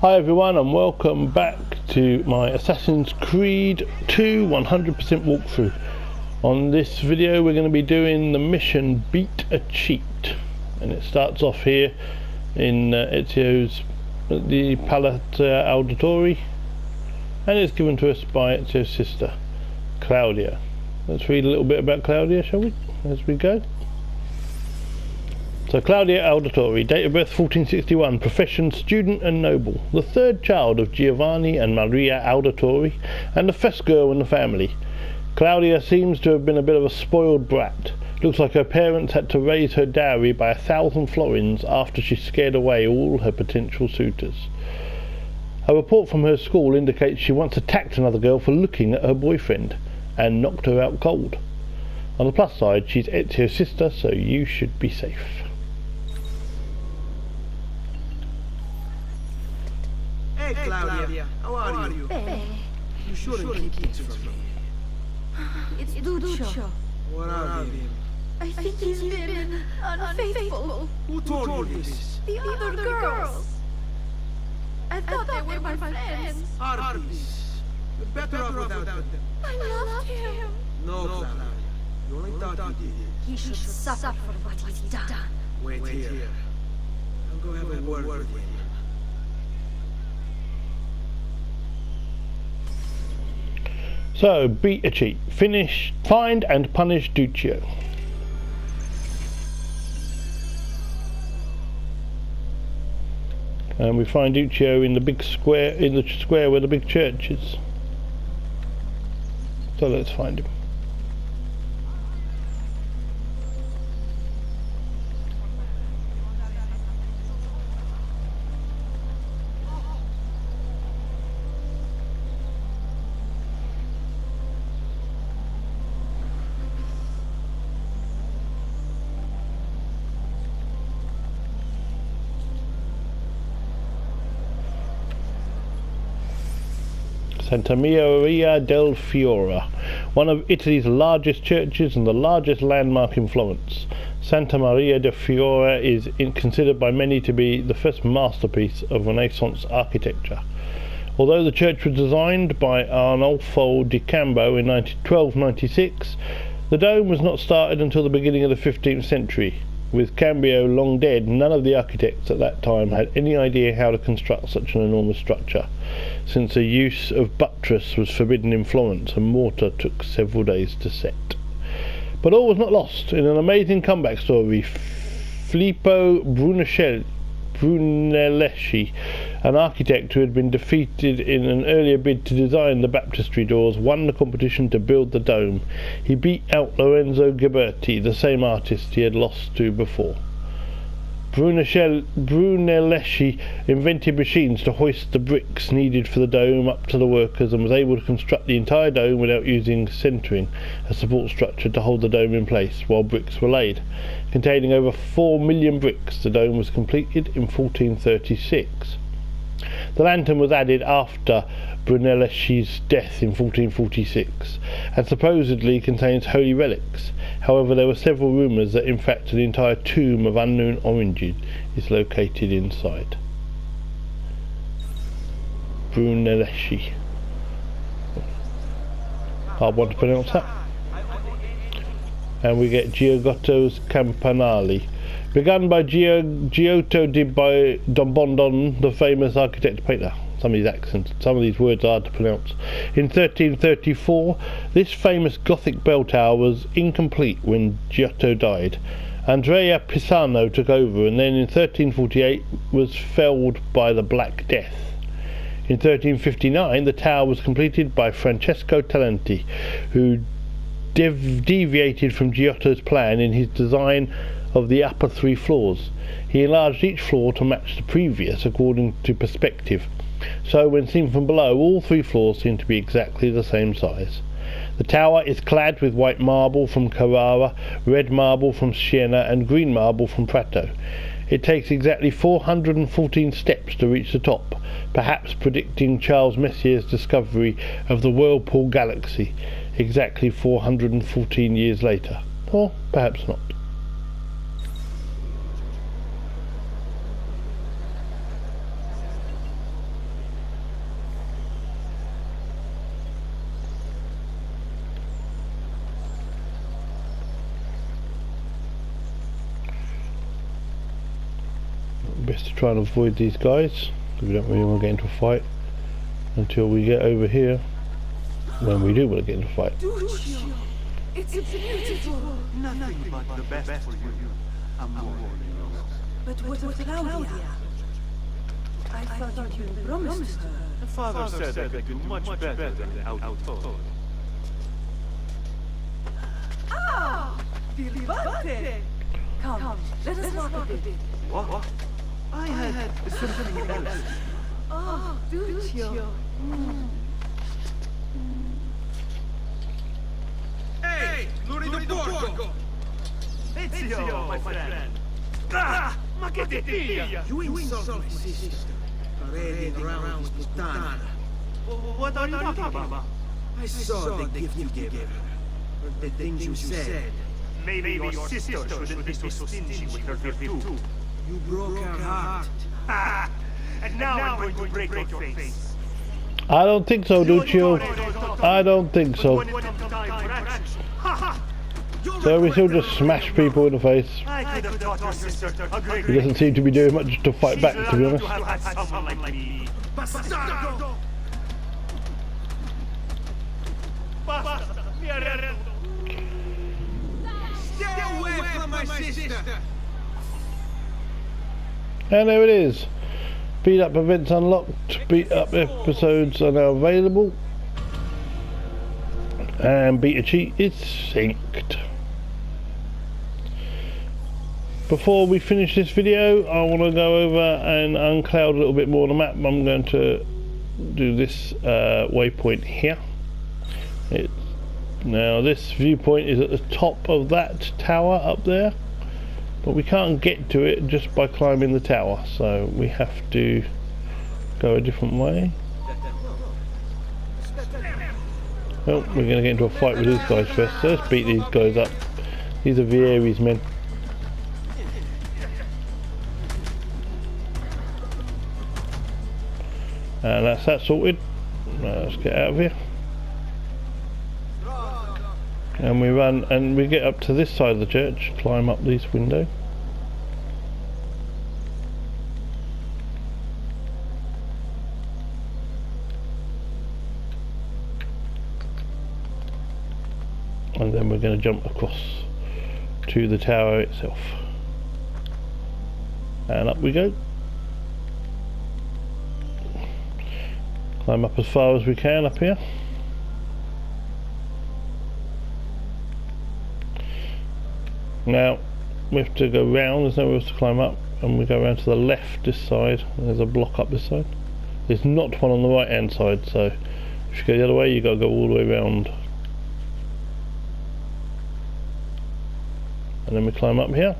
Hi everyone and welcome back to my Assassin's Creed 2 100% walkthrough. On this video we're going to be doing the mission Beat a Cheat, and it starts off here in Ezio's the Palazzo Auditore, and it's given to us by Ezio's sister Claudia. Let's read a little bit about Claudia, shall we, as we go. So Claudia Auditore, date of birth 1461, profession student and noble, the third child of Giovanni and Maria Auditore, and the first girl in the family. Claudia seems to have been a bit of a spoiled brat. Looks like her parents had to raise her dowry by 1,000 florins after she scared away all her potential suitors. A report from her school indicates she once attacked another girl for looking at her boyfriend and knocked her out cold. On the plus side, she's Ezio's sister, so you should be safe. Hey Claudia, how are you? You shouldn't keep it from me. It's Duccio. What are you? I think he's been unfaithful. Who told you this? The other girls. I thought they were my friends. Harpies. You're better off without them. I loved him. No, Claudia. You only thought you did. He should suffer for what he's done. Wait here. I'll go have a word with him. So, beat a cheat. Find and punish Duccio. And we find Duccio in the big square, in the square where the big church is. So let's find him. Santa Maria del Fiore, one of Italy's largest churches and the largest landmark in Florence. Santa Maria del Fiore is considered by many to be the first masterpiece of Renaissance architecture. Although the church was designed by Arnolfo di Cambo in 1296, the dome was not started until the beginning of the 15th century. With Cambio long dead, none of the architects at that time had any idea how to construct such an enormous structure, since the use of buttress was forbidden in Florence and mortar took several days to set. But all was not lost. In an amazing comeback story, Filippo Brunelleschi, an architect who had been defeated in an earlier bid to design the baptistry doors, won the competition to build the dome. He beat out Lorenzo Ghiberti, the same artist he had lost to before. Brunelleschi invented machines to hoist the bricks needed for the dome up to the workers, and was able to construct the entire dome without using centering, a support structure to hold the dome in place while bricks were laid. Containing over 4 million bricks, the dome was completed in 1436. The lantern was added after Brunelleschi's death in 1446, and supposedly contains holy relics. However, there were several rumours that in fact an entire tomb of unknown origin is located inside. Brunelleschi. Hard one to pronounce that. And we get Giotto's Campanile. Begun by Giotto di Bondon, the famous architect painter. Some of these accents, some of these words are hard to pronounce. In 1334, this famous Gothic bell tower was incomplete when Giotto died. Andrea Pisano took over, and then in 1348 was felled by the Black Death. In 1359, the tower was completed by Francesco Talenti, who deviated from Giotto's plan in his design of the upper 3 floors. He enlarged each floor to match the previous according to perspective, so when seen from below all 3 floors seem to be exactly the same size. The tower is clad with white marble from Carrara, red marble from Siena, and green marble from Prato. It takes exactly 414 steps to reach the top, perhaps predicting Charles Messier's discovery of the Whirlpool Galaxy exactly 414 years later. Or perhaps not. Best to try and avoid these guys, because we don't really want to get into a fight until we get over here, when we do want to get into a fight. Duccio, it's beautiful. Nothing but the best for you, amore. But what of Claudia? I thought you promised her. The father said I could do much better than out-told. Ah! Dirbante! Come, let us walk a bit. What? I had something else. Oh, Duccio. Hey, Lurido Porco! Ezio, my friend. Ah! Ma che ti piglia? You insult my sister. Parading around with puttana. What are you talking about? I saw the gift you gave her. Heard the things you said. Maybe your sister shouldn't be so stingy with her virtue. You broke her heart. Ah! And now I'm going to break your face. I don't think so, Duccio. I don't think so. When it comes time for action, ha ha! So we still just smash people in the face. I could have taught your sister a great He doesn't seem to be doing much to fight back, to be honest. to have had someone like me. Bastardo! Basta! Mi arrendo! Stay away from my sister! And there it is. Beat up events unlocked. Beat up episodes are now available. And beta cheat is synced. Before we finish this video, I want to go over and uncloud a little bit more of the map. I'm going to do this waypoint here. Now this viewpoint is at the top of that tower up there, but we can't get to it just by climbing the tower, so we have to go a different way. Well, we're going to get into a fight with these guys first, so let's beat these guys up. These are Vieri's men. And that's that sorted. Now let's get out of here. And we run and we get up to this side of the church, climb up this window. And then we're going to jump across to the tower itself. And up we go. Climb up as far as we can up here. Now we have to go round, there's nowhere else to climb up, and we go around to the left this side. There's a block up this side. There's not one on the right hand side, so if you go the other way you've got to go all the way around. And then we climb up here.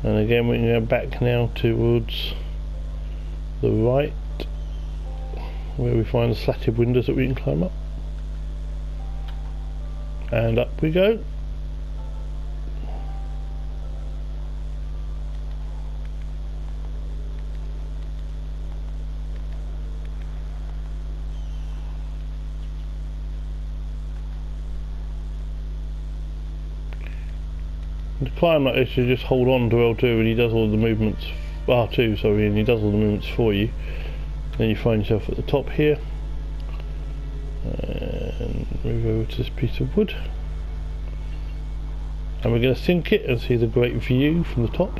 And again we can go back now towards the right, where we find the slatted windows that we can climb up. And up we go. To climb like this, you just hold on to L2 and he does all the movements, R2 sorry, and he does all the movements for you. Then you find yourself at the top here. And move over to this piece of wood. And we're going to sink it and see the great view from the top.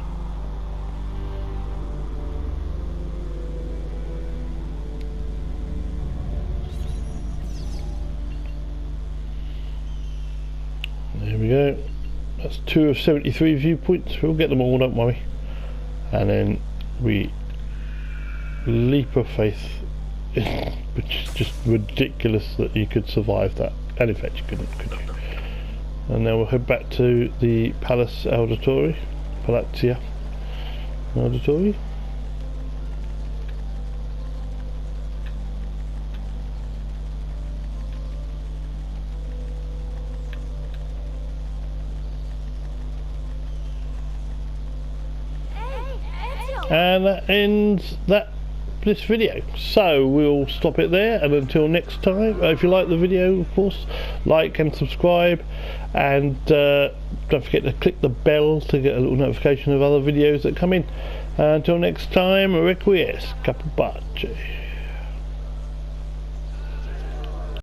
There we go. That's 2 of 73 viewpoints. We'll get them all, don't worry. And then we leap of faith, which is just ridiculous that you could survive that. And in fact you couldn't, could you? And now we'll head back to the Palace Auditory, Palazzo Auditory. And that ends that this video. So we'll stop it there, and until next time, if you like the video, of course, like and subscribe, and don't forget to click the bell to get a little notification of other videos that come in. Until next time, requiesce, capace.